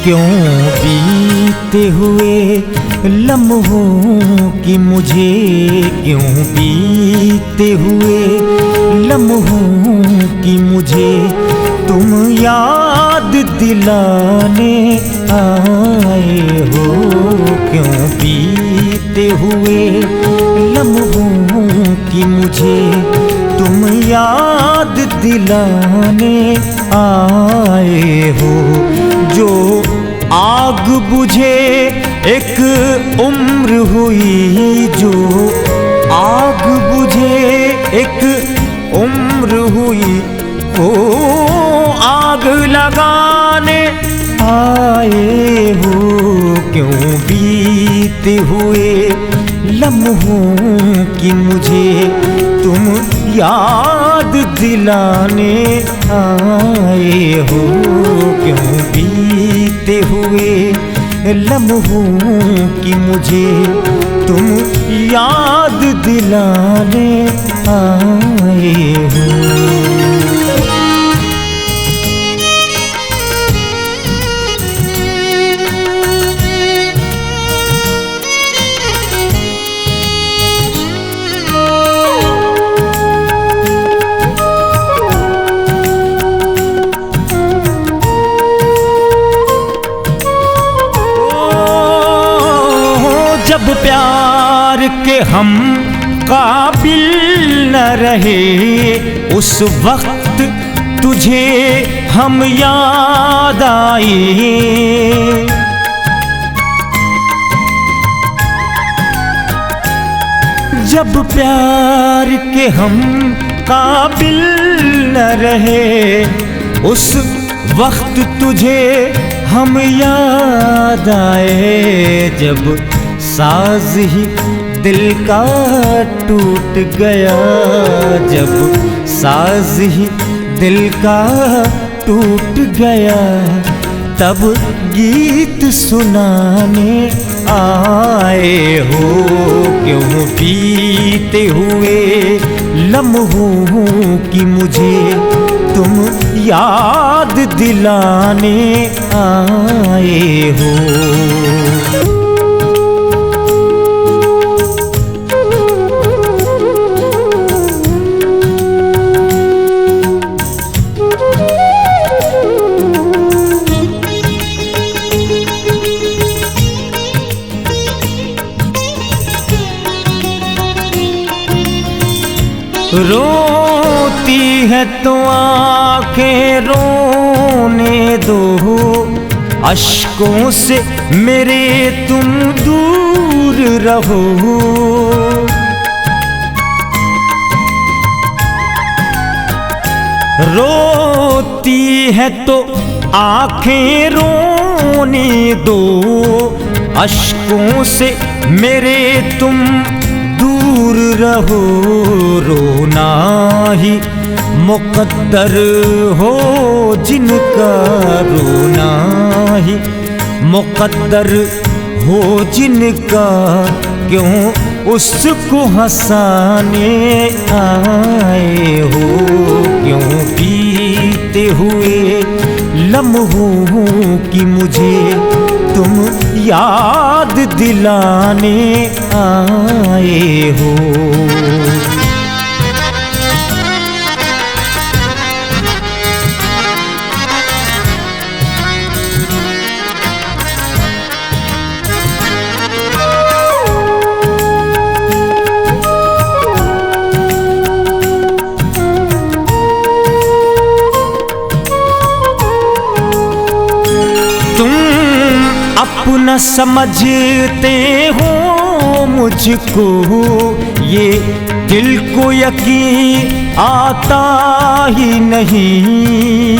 क्यों बीते हुए लम्हों की मुझे, क्यों बीते हुए लम्हों की मुझे तुम याद दिलाने आए हो। क्यों बीते हुए लम्हों की मुझे तुम याद दिलाने आए हो। जो आग बुझे एक उम्र हुई, जो आग बुझे एक उम्र हुई, ओ आग लगाने आए हो। क्यों बीते हुए लम्हों की मुझे तुम याद दिलाने आए हो। क्यों बीते हुए लम्हों की मुझे तुम याद दिलाने आए हो। जब प्यार के हम काबिल न रहे, उस वक्त तुझे हम याद आए। जब प्यार के हम काबिल न रहे, उस वक्त तुझे हम याद आए। जब साज ही दिल का टूट गया, जब साज ही दिल का टूट गया, तब गीत सुनाने आए हो। क्यों बीते हुए लम्हों की मुझे तुम याद दिलाने आए हो। रोती है तो आंखें रोने दो, अश्कों से मेरे तुम दूर रहो। रोती है तो आंखें रोने दो, अश्कों से मेरे तुम दूर रहो। रोना ही मुकद्दर हो जिनका, रोना ही मुकद्दर हो जिनका, क्यों उसको हंसाने आए हो। क्यों बीते हुए लम्हों की मुझे तुम याद दिलाने आए हो। अपना समझते हो मुझको, ये दिल को यकीन आता ही नहीं।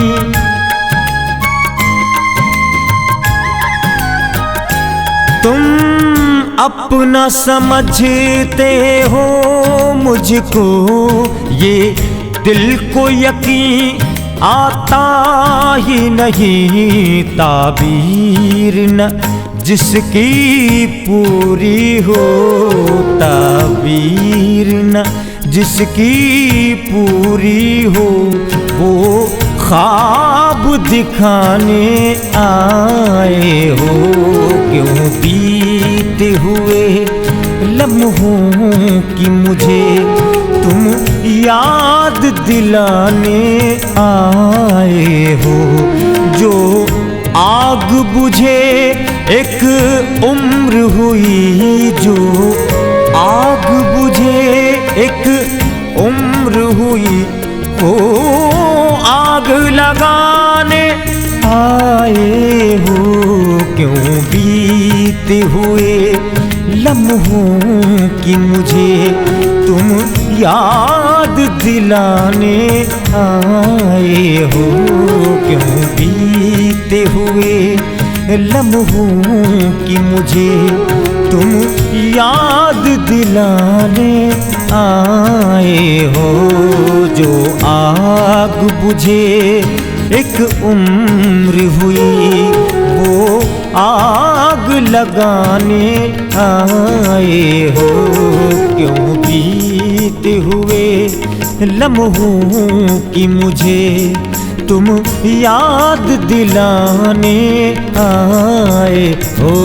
तुम अपना समझते हो मुझको, ये दिल को यकीन आता ही नहीं। ताबीर न जिसकी पूरी हो, ताबीर न जिसकी पूरी हो, वो ख्वाब दिखाने आए हो, क्यों बीते हुए लम्हों की मुझे तुम याद दिलाने आए हो। जो आग बुझे एक उम्र हुई, जो आग बुझे एक उम्र हुई, वो आग लगाने आए हो, क्यों बीते हुए लम्हों की मुझे तुम याद दिलाने आए हो, क्यों बीते हुए लम्हों की मुझे तुम याद दिलाने आए हो। जो आग बुझे एक उम्र हुई, वो आग लगाने आए हो, क्यों बीते हुए लम्हों की मुझे तुम याद दिलाने आए हो।